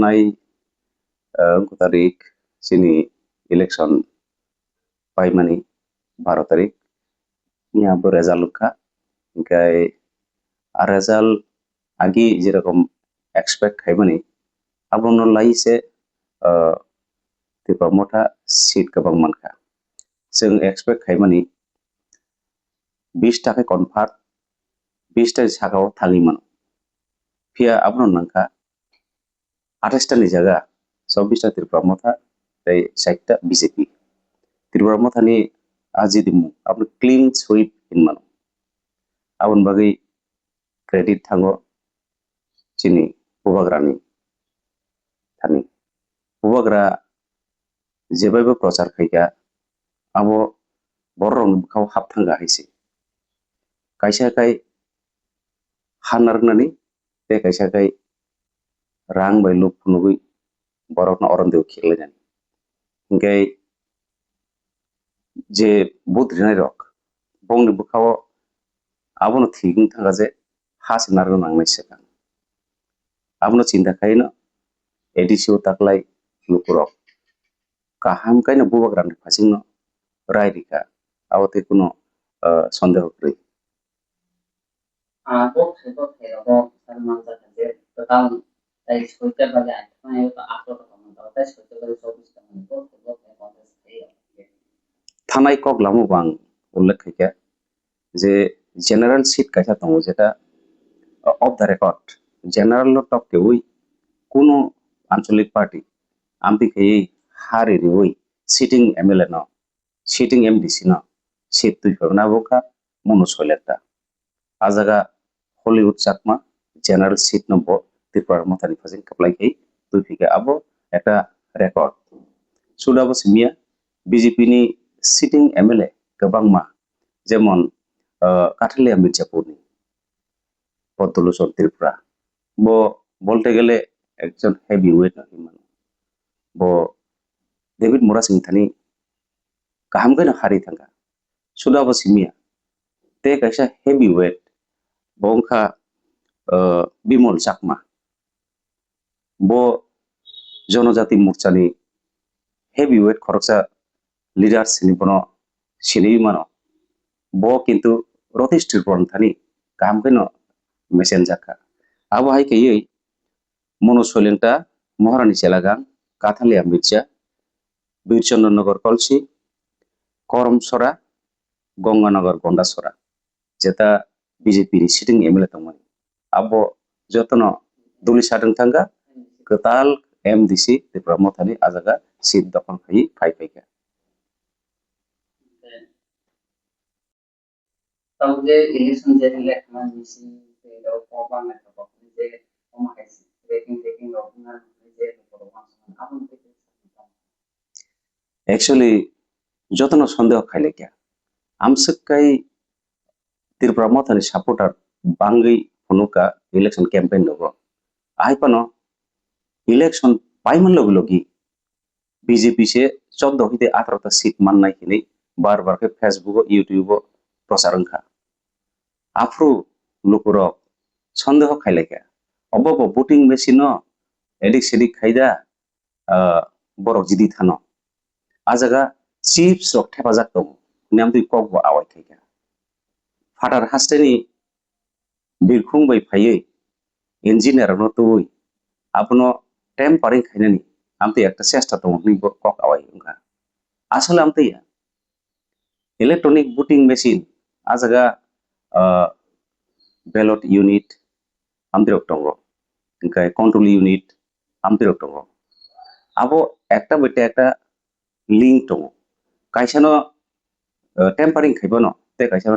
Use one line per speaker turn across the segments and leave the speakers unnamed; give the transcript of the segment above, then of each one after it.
थानाय तारिख जोंनि इलेक्शन पाइमानि 12 तारिख नियाबो रेजाल्टखा ओमफ्राय रेजाल्ट आगि जेरकम एक्सपेक्ट खायमानि आबनो लाइसे त्रिपुरा मथा सीट गोबां मानखा जों एक्सपेक्ट खायमानि 20 थाखाय कनफार्म 20 ता सागाव थालिमोन फिया आबनो नंखा 28 तानि जागा 24 ता त्रिपुरा मथा 60 ता बीजेपी त्रिपुरा मथानि आजिदिमु आबनो क्लीन स्वीप हिनमान आबन बागै क्रेडिट थांगो चिनि बुबाग्रानि थानि बुबाग्रा जेबायबो प्रचार खायगा आबो बररन खाव हाबथांगा हायसे कायसाखाय हानारनानि ते कायसाखाय रां बाय लुक फुनुगै बररन अरनदेव खिगलायनानि इंगाय जे बुध रिनाय रक बंनि बुखाव आबनो थिगिं थांगा जे हास नारनो नांनाय सेका आबनो चिंता खायनो एडिसिओ ताकलाय लुकुरक काहाम कायनो बुबाग्रानि फासिंनो रायरिका आवते कुनो सन्देह करै थानाय कक लामु बां उल्लेख खायका जे जनरल सीट कायसा दङ जेटा off the record general top के हुई कुनो आंचलिक पार्टी आमपी के हारे रे हुई सिटिंग एमएलए न सिटिंग एमडीसी न सीट तुई फरना बोका मनो सोलेक्टा आजागा हॉलीवुड चाकमा जनरल सीट न बो त्रिपुरा मथानि फासिं कप्लाई के तुई फिके आबो एटा रेकॉर्ड सुदाबो सिमिया बीजेपी नि सिटिंग एमएलए गोबांमा जेमन काठलिया मिर्जापुरनि पद्मलोचन त्रिपुरा बो बोलते गेले एकजन हेवी वेट हिमान बो डेविड मोरा सिंथानि काहाम गनो हारि थांगा सुदाबो सिमिया ते कैसा हेवी वेट बोंखा बिमल चाकमा बो जनजाति मोर्चानि हेवी वेट खरकसा लीडर सिनि बनो सिनि मानो बो किंतु रतीश त्रिपुरन थानि काहाम गनो मेसेन जाका आबो हाय के मनो सोलेंटा महारानी चेलागां काथालिया मिर्जा बीरचंद्र नगर कलसी करमसरा गंगानगर गंडासरा जेता बीजेपी नि सिटिंग एमएलए दंमोन आबो जतनो दुली सादों थांगा गताल एमडीसी त्रिपुरा मथानि आजागा सीट दखल खाई फाइका तब जे इलेक्शन जे इलेक्शन मिसी ते दो पॉपा में तो जे ओमा है रेटिंग ऑफिसर जे प्रोग्राम आपन एक्चुअली जतनो संदेह खाइले क्या आमसकाई त्रिपुरा मथानि सपोर्टर बांगै फनुका इलेक्शन कैंपेन लोगो आइपनो इलेक्शन पाइमन लोग लोगी बीजेपी से 14 हिते 18 सीट माननाय हिनै बार बार के फेसबुक यूट्यूब प्रसारण खा आफ्रो लुकुरो सन्देह खाइले क्या अब वोटिंग मेसिन एडिक सेडिक खाइदा बरक जिदि थानो आजागा चिप्स रक हेफाजाब दं नाम दुई कक आवाय खायगा फादार हास्टेनि बिरखुं बाय फायै इंजिनियर न तुई आपनो टेम्पारिं खायनानि आमते एकटा चेष्टा दं नि कक आवाय उनका आसल आमते इलेक्ट्रॉनिक वोटिंग मेसिन आजागा बैलट यूनिट आमतिरक दंगो इनका कंट्रोल यूनिट आमतिरक दंगो आबो एकटा बेटे एकटा लिंक दंगो कायसानो टेम्पारिं खायबनो ते कायसानो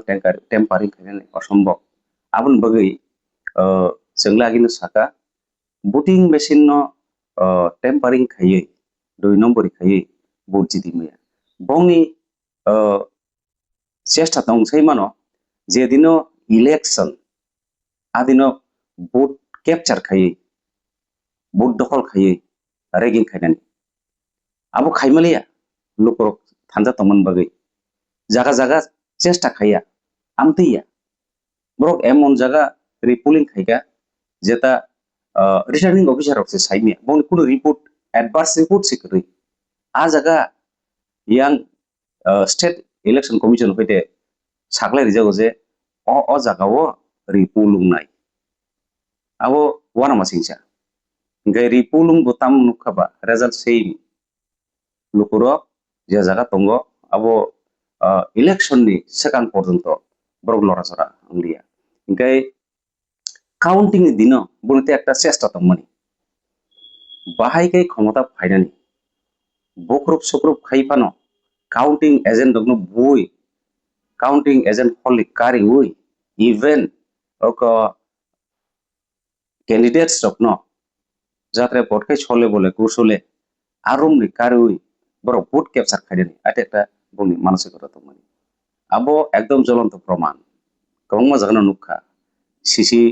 टेम्पारिं खायनानै असम्भव आबन बगै जोंलागिनो साका वोटिंग मेसिन न टेम्पारिं खायै 2 नम्बर खायै भोट जिदिमया बंनि चेष्टा दंसै मानो जे दिनो इलेक्शन आदिनो भोट कैप्चर खायै भोट दखल खायै रेगिं खायनानै आबो खायमलिया लुकर थांजा तमन बगै जागा जागा चेष्टा खाया आमतैया ब्रक एमन जागा रिपोलिंग खायगा जेता रिटार्निंग ऑफिसर से साइमिया बंग कुनो रिपोर्ट एडवांस रिपोर्ट सिकरी आ जगह yang state election commission hoite saklai rijago je o jagao ripulung nai abo wana masingsa ngai ripulung botam nukhaba result sei lukuro je jaga tongo abo election ni second porjonto borok lora sora anglia ngai counting ni dino bunte ekta chesta tongmani bahai kai ক্ষমতা ফাইনানি বকরুপ সকরুপ খাইপানো counting agent দগনো বই counting agent হলি কারি উই ইভেন ওক candidates রকনো যাত্রে পটকাই ছলে বলে কুশলে আরমনি কারি উই বড় ভোট ক্যাপচার খাইদেনি আতে একটা বনি মানসিকতা তো মানে আবো একদম জ্বলন্ত প্রমাণ কংমা জাগানো নুখা সিসি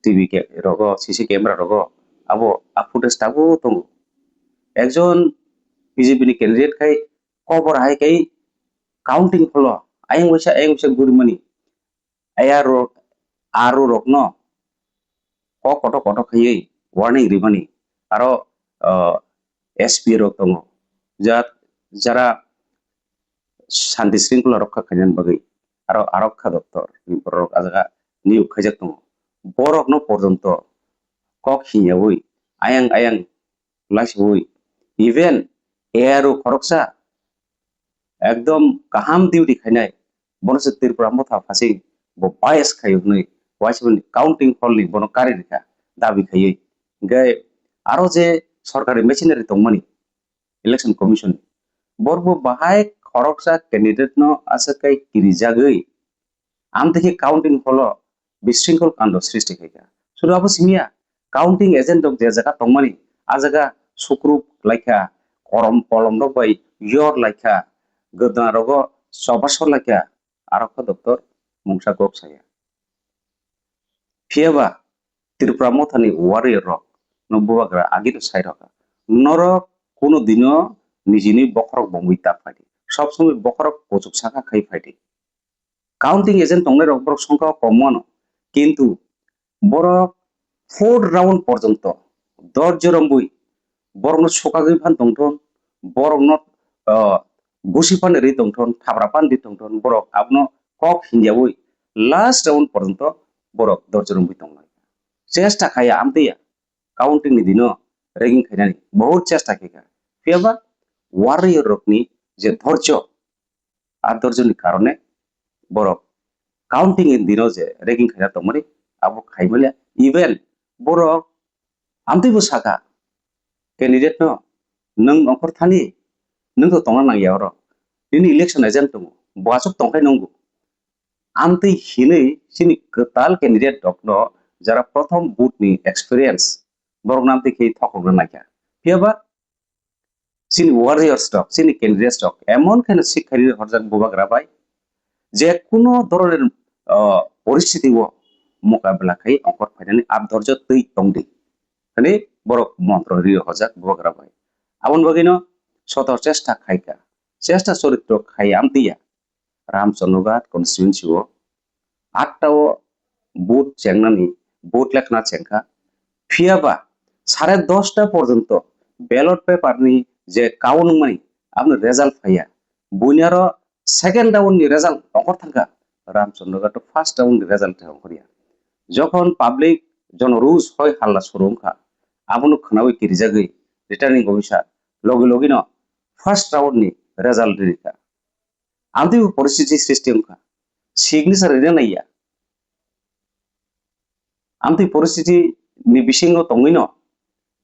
টিভি কে রগ সিসি ক্যামেরা রগ আবো ফুটেজ টাবো তো একজন বিজেপি ni ক্যান্ডিডেট খাই কবর হাই খাই কাউন্টিং হলো ayang wisa guri mani ayaro aro rokno ko koto khayei warning rimani aro SP rok tongo যারা শান্তি শৃঙ্খলা রক্ষা খাইনান বাগৈ আরো আরক্ষা দপ্তর রক আজাga নিয়োগ খাইজাক tongo borokno পর্যন্ত কক হিয়াবই ayang লাইসবই ইভেন এয়ারো খরকসা একদম কাহাম ডিউটি খাইনাই বনসে ত্রিপুরা মথা ফাসি বাইস খাইও नै ওয়াইসবন কাউন্টিং হলনি বন কারি রেখা দাবি খাইयै গায় আরো যে সরকারি মেশিনারি তংমানি ইলেকশন কমিশন বরবো বাহাই খরকসা ক্যান্ডিডেট ন আসাকাই কিরিজাগৈ আম থেকে কাউন্টিং হল বিশৃঙ্খল কাণ্ড সৃষ্টি খাইকা শুধু আবো সিমিয়া কাউন্টিং এজেন্ট দক যে জায়গা তংমানি আ জায়গা সুক্রুপ লাইখা করম কলম রক বাই ইয়র লাইখা গদনা রগ সবাসর লাইখা আরক্ষা দপ্তর মংসা গক সায়া ফিয়াবা ত্রিপুরা মথানি ওয়ারিয়র রক নব্ববাগ্রা আগিত সাই রকা নরক কোনো দিনও নিজেনি বখরক বঙ্গই তা ফাইটি সবসময় বখরক কচুক শাখা খাই ফাইটি কাউন্টিং এজেন্ট তংলে রক বরক সংখ্যা কমানো কিন্তু বরক 4 রাউন্ড পর্যন্ত 10 জরম্বই বরং সকাগৈ ফান তংথন বরং গুসি ফান রি তংথন থাবরা ফান দি তংথন বরক আপনো কক হিন্দিয়াবই লাস্ট রাউন্ড পর্যন্ত বরক 10 জরম্বই তংলাই চেষ্টা খাইয়া আমতেয়া কাউন্টিং ni dino রেগিং খাইনানি বহুত চেষ্টা খাইকা ফিয়াবা ওয়ারিয়র রকনি যে ধৈর্য আর ধৈর্যনি কারণে বরক কাউন্টিং in dino যে রেগিং খাইনা তংমানি আবো খাইমালে ইভেন বরক আমতেবো সাকা ক্যান্ডিডেট ন নং অঙ্কর থানি নং তো তংনা নাইয়া র দিনি ইলেকশন এজেন্ট দङ বাসক তংখাই নঙ্গু আমতেই হিनै সিনি কতাল ক্যান্ডিডেট ডকনো যারা প্রথম বুট নি এক্সপেরিয়েন্স বরং নামতে খেয়ে থকগ্রা নাইকা ফিয়াবা সিনি ওয়ারিয়র স্টক সিনি ক্যান্ডিডেট স্টক এমন খানে শিক্ষারি হরজাক বোবাগ্রা পাই যে কোনো ধরনের পরিস্থিতি ও মোকাবেলা খাই অঙ্কর ফাইনানি আব ধৈর্য তৈ তংদি খানি বরক মন্ত্র রিয় হজাক বোবাগ্রা পাই আমন বাগিনো শত চেষ্টা খাইকা চেষ্টা চরিত্র খাই আমতিয়া রামচন্দ্রঘাট কনস্টিটুয়েন্সি ও 8টাও বুথ চেংনানি বুথ লেখনা চেংখা ফিয়াবা 10:30টা পর্যন্ত ব্যালট পেপার নি যে কাউন্ট মানি আপনি রেজাল্ট ফাইয়া বুনিয়ার সেকেন্ড রাউন্ড নি রেজাল্ট অকর থাকা রামচন্দ্রঘাট ফার্স্ট রাউন্ড নি রেজাল্ট অকরিয়া যখন পাবলিক জন রুজ হয় হাল্লা সুরুমখা আপনি খানাওই কিরিজাগৈ রিটার্নিং অফিসার লগে লগিন ফার্স্ট রাউন্ড নি রেজাল্ট রিকা আমতি পরিস্থিতি সৃষ্টি অংখা সিগনেচার রিনা নাইয়া আমতি পরিস্থিতি ni bisingo tongino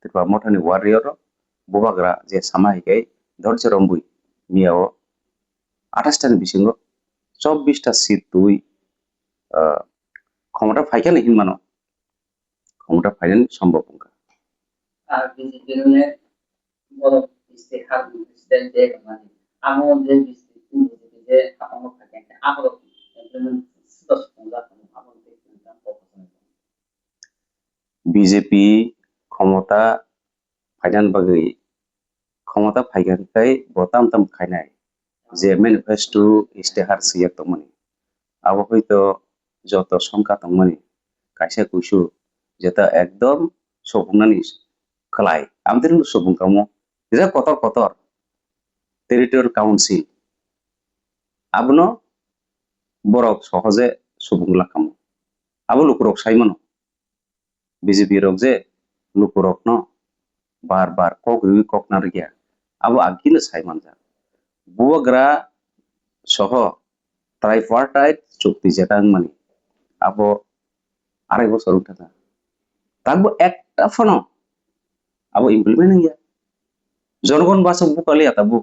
tirpa mothani warrior bobagra je samahikai ধৈর্য রম্বুই মিয়াও 28টা ni bisingo 24টা সিট তুই ক্ষমতা ফাইকানি হিনমানো ক্ষমতা ফাইনানি সম্ভব অংকা
আর বিজেপির বড় ইস্তেহার ইস্তেহার যে মানে আমল যে বিজেপি যে আমল থাকে আমল
বিজেপি ক্ষমতা ফাইনান বাগৈ ক্ষমতা ফাইগানকাই বতাম তাম খাইনাই যে ম্যানিফেস্টো ইস্তেহার সিয়া তংমানি আবো হয়তো যত সংখ্যা তংমানি কাইসা কুইসু যেটা একদম সবুংনানি kelai আমাদের সবুং কামো যেটা কতর কতর টেরিটরিয়াল কাউন্সিল আবনো বরক সহজে সবুংলা কামো আবো লুকুরক সাইমানো বিজেপি রক যে লুকুরক ন বার বার কক রিবি কক নারগিয়া আবো আগিনো সাইমানজা বুয়াগ্রা সহ ট্রাইপার্টাইট চুক্তি যেটা মানে আবো 2.5 বছর উঠে থাকবো একটা ফোনো আবো ইমপ্লিমেন্ট গিয়া জনগণ বাসক বুকালি আতাবু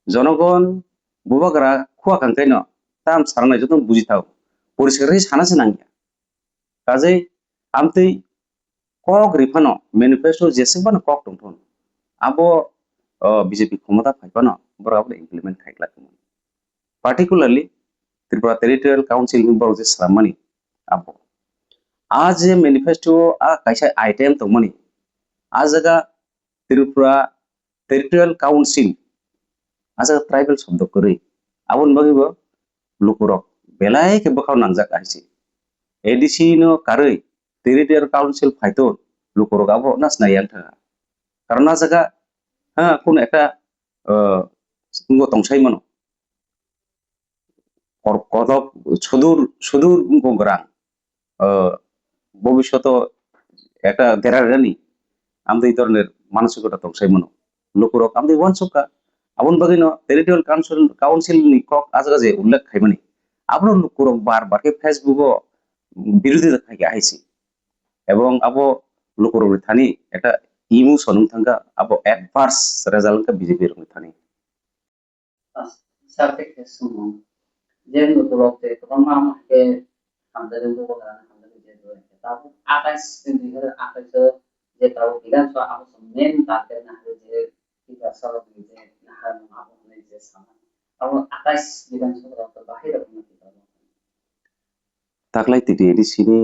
জনগণ বুবাগ্রা খুয়া কাঙ্কাই ন তাম সারনাই যত বুঝি থাও পরিষ্কার সানাসে নাঙ্গিয়া কাজেই আমতেই কক রিফানো ম্যানিফেস্টো যেসেবানো কক টংথন আবো বিজেপি ক্ষমতা ফাইবানো বড় আবো ইমপ্লিমেন্ট খাইলা particularly Tripura territorial council ni borok je salamani abo a je manifesto a kaisa item tongmani a jaga Tripura territorial council a jaga tribal shobdo kori abon bagibo lukurok belai ke bokhaw nangjak aisi adc no karoi territorial council ফাইতো lukurok abo nas nayan thaga karon a jaga ha কোন একটা ngo tongsai mano কতক সুদূর সুদূর গোগ্রাম ভবিষ্যৎ একটা দেরানি আমাদের এই ধরনের মানসিকতা তংসাই মনো লোকরক আমাদের ওয়ান সকা আবন বাগিনো টেরিটোরিয়াল কাউন্সিল নি কক আজগাজে উল্লেখ খাইমানি আবনো লোকরক বার কে ফেসবুক বিরোধিতা খাইকে আইছি এবং আবো লোকরক থানি একটা ইমোশন থাঙ্গা আবো অ্যাডভার্স রেজাল্ট কা বিজেপি রং Thani
Sampai ke semua. Jadi untuk waktu itu kan mama ke hamdan itu kan hamdan itu jadi. Tapi akan sendiri akan se jadi tahu tidak soal aku semen tapi nah jadi tidak salah jadi nah aku jadi sama. Aku akan tidak soal terbaik aku tidak.
তাকলাই তিটি এডি সিনি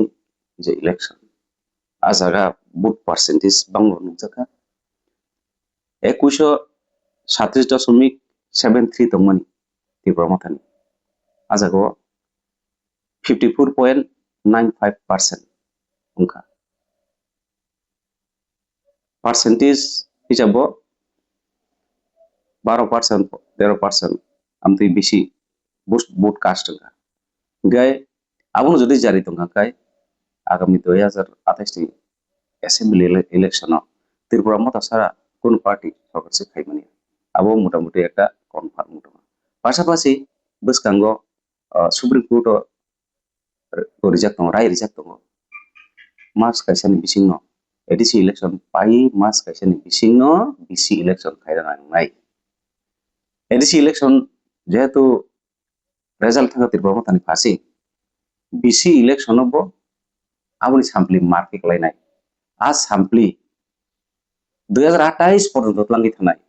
যে election আজাগা বুট percentage bungalow নুজাকা 2137.73 তংমানি Tripura মাথানি আজাগো 54.95% उनका percentage हिसाबो 12% 13% आमती बेसी बुट cast का गाय आबुन जदि जारी दंगा गाय आगामी 2028 नि एसेम्बली इलेक्शन त्रिपुरा मता सारा कोन पार्टी सरकार से खाइमानि आबो मोटामुटी একটা কনফার্ম দङ পাশাপাশি বসকাঙ্গ সুপ্রিম কোর্ট রিজাক্ট দङ রায় রিজাক্ট दङ मास kaisani bisingno ADC election pai mas kaisani bisingno BC election khaira nangnai ADC election যেহেতু রেজাল্ট থাকা ত্রিপুরা মতানি ফাসি BC election bo aboni sampli marke kalainai a sampli 2028 পর্যন্ত তলাঙ্গি থানায়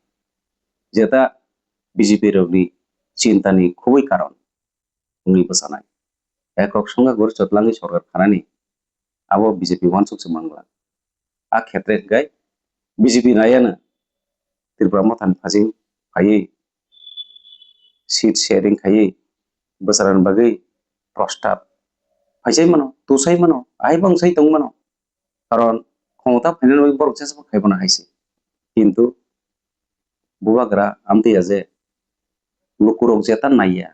যেটা বিজেপি রগনি চিন্তানি খুবই কারণ উনি বসানায় একক সংখ্যা গড়ে চতলাঙ্গি সরকার খানানি আবো বিজেপি ওয়ান সুকসে বাংলা आ क्षेत्र गाय बीजेपी नायानो त्रिपुरा मथान फाजी फायै सीट शेयरिंग खायै बोसोरान बागै प्रस्ताब फाइसाय मानो तुसाय मानो आइ बंसाय दं मानो कारण क्षमता फाइनाल बागै बरक सेस खायबना हाइसे किन्तु बुबाग्रा आमतेया जे लुकुरक जेता नाइया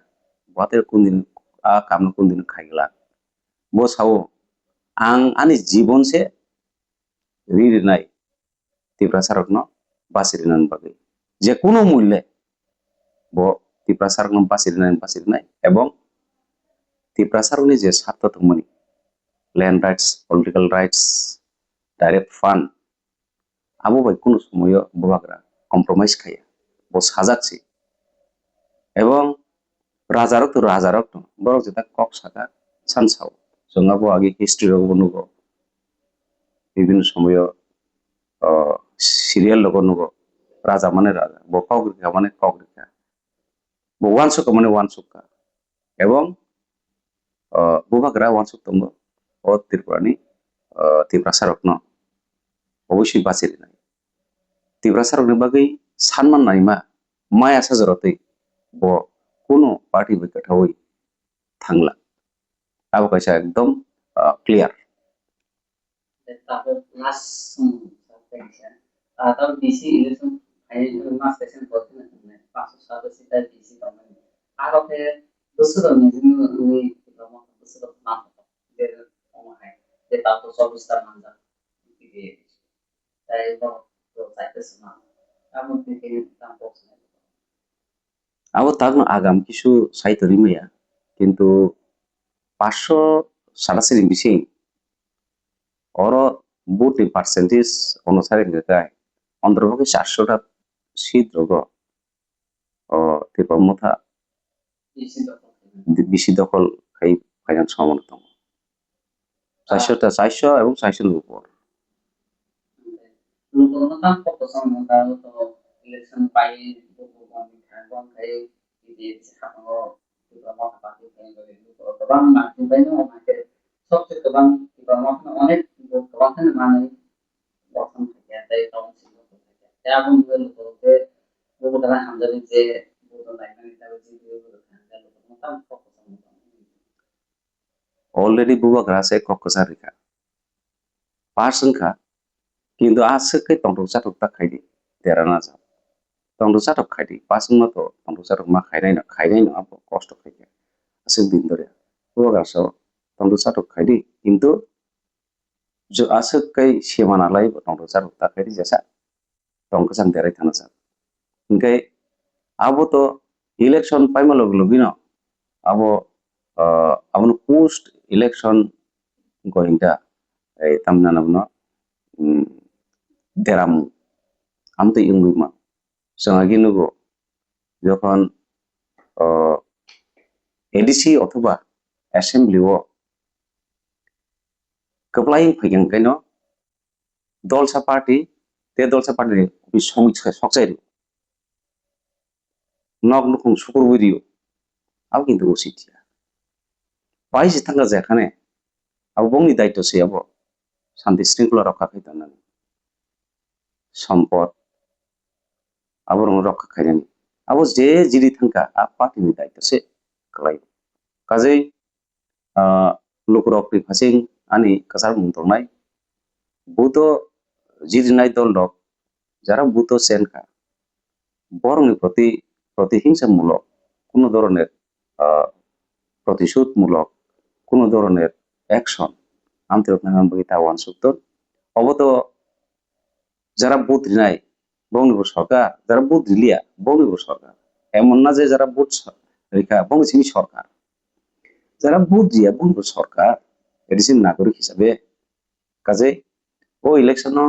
बाते कुनदिन आ काम कुनदिन खाइगला बो सावो आं आनि जीवन से রিনাই ত্রিপুরা সারকনো বাসিরিনান বাগৈ যে কোনো মূল্যে ব ত্রিপুরা সারকনো বাসিরিনাই এবং ত্রিপুরা সারকনি যে স্বার্থ দংমনি land rights political rights direct fund আবো বাই কোনো সময় ববাগ্রা কম্প্রোমাইজ খাইয়া ব সাজাচ্ছি এবং রাজারক তো বরক যেটা কক সাকা সানসাও জঙ্গাবো আগে হিস্ট্রি রগব নুগো বিভিন্ন সময় সিরিয়াল লগো নুগো রাজা মানে রাজা ব কগ্রিকা মানে কগ্রিকা ব ওয়ানসুকা মানে ওয়ানসুকা এবং বুবাগ্রা ওয়ানসুক দङ ও ত্রিপুরানি ত্রিপুরা সারকন অবশ্যই বাঁচিয়ে নাই ত্রিপুরা সারকনি বাগै সানমান নাইमा माया साजरतै ब কোনো পার্টি থাংলা আবো কাইসা একদম ক্লিয়ার
তারপর লাস্ট তারপর ডিসি ইলেকশন মাস সেশন করতে না 500 সিটার ডিসি গভর্নমেন্ট আর ওকে দুসরো নিজিম উই প্রমোট দুসরো না যে হয় যে তারপর সবস্তা মানজা দিয়ে তাই তো চাইতেছ না এমন থেকে দাম পড়ছে
abo tagno agam kisu saito rimaya কিন্তু 500 বেশি অর বুটি পার্সেন্টেজ অনুসারে গেকায় অন্তর্ভুক্ত 400টা শীত রোগ ও তিপমথা
ডিসি দখল
বেশি দখল খাই ফাইনাল সমানত 400 এবং 400 এর উপর
Lungkot kan fokus sama tahu tuh election pai buku kan kayak di sekarang juga mau apa sih kayak gitu bang nanti banyak orang kayak sok sih bang kita mau অনেক orang kan mana বর্তমান থেকে তাই council করতে থাকে এবং বলতে buku dalam hamdan যে buku lain itu যে buku kan kan fokus sama
already বুবা গ্রাসে কক্কসা রেখা পার্সনখা কিন্তু আসকে তন্ত্র চাটক তা খাইদি দেরানা যা তন্ত্র চাটক খাইদি পার্সন মতো তন্ত্র চাটক মা খাইনাই না কষ্ট খাইকে আসে দিন ধরে বুবা গ্রাসও তন্ত্র চাটক খাইদি কিন্তু আসকে সেমানালাই তন্ত্র চাটক তা খাইদি যেসা তংকসান দেরাই থানা যা ओमफ्राय आबोथ' इलेक्शन पाइमा लगे लगेनो आबो आबोनो पोस्ट इलेक्शन गोइंदा तामना नबनो देरामु आमतो इंगुमा जोंहा गिनुगो যখন एडीसी अथवा असेंबलियाव गोब्लाय फैगोनखायनो दलसा पार्टी ते दलसा पार्टी समिति सकजायो नग नखं सुकुरबुरियो अब কিন্তু ওসিটিয়া বাইশে থাকা যেখানে আবো বংনি দায়িত্ব সে আবো শান্তি শৃঙ্খলা রক্ষা খাইতানানি সম্পদ আবো রক্ষা খাইনানি আবো যে জিরি থাকা আ পার্টিनि দায়িত্ব সে খালাই কাজেই লোকরক ফাসিং আনি কাসার মুंतनाय বুত জিরিনাय দল রক যারা বুত সেনকা বরংনি প্রতিহিংসামূলক কোনো ধরনের প্রতিশোধমূলক কোনো ধরনের অ্যাকশন আন্তর্জাতিক বগিতা ওয়ান সত্তর অবত যারা বুথ নাই বঙ্গবন্ধু সরকার যারা বুথ রিলিয়া বঙ্গবন্ধু সরকার এমন না যে যারা বুথ রেখা বঙ্গবন্ধু সরকার যারা বুথ দিয়া বঙ্গবন্ধু সরকার এডিসিন নাগরিক হিসাবে কাজে ও ইলেকশনও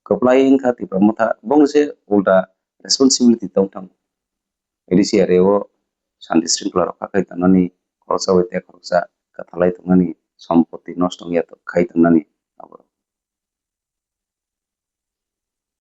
কপ্লাইং খাতি প্রমথা বঙ্গসে উল্টা রেসপন্সিবিলিটি দंथां एडिसि आरो शान्ति शृंखला रक्षा खाइतानानि खरसा खरसा काथालाय थांनानि सम्पत्ति नष्ट गैया खाइतानानि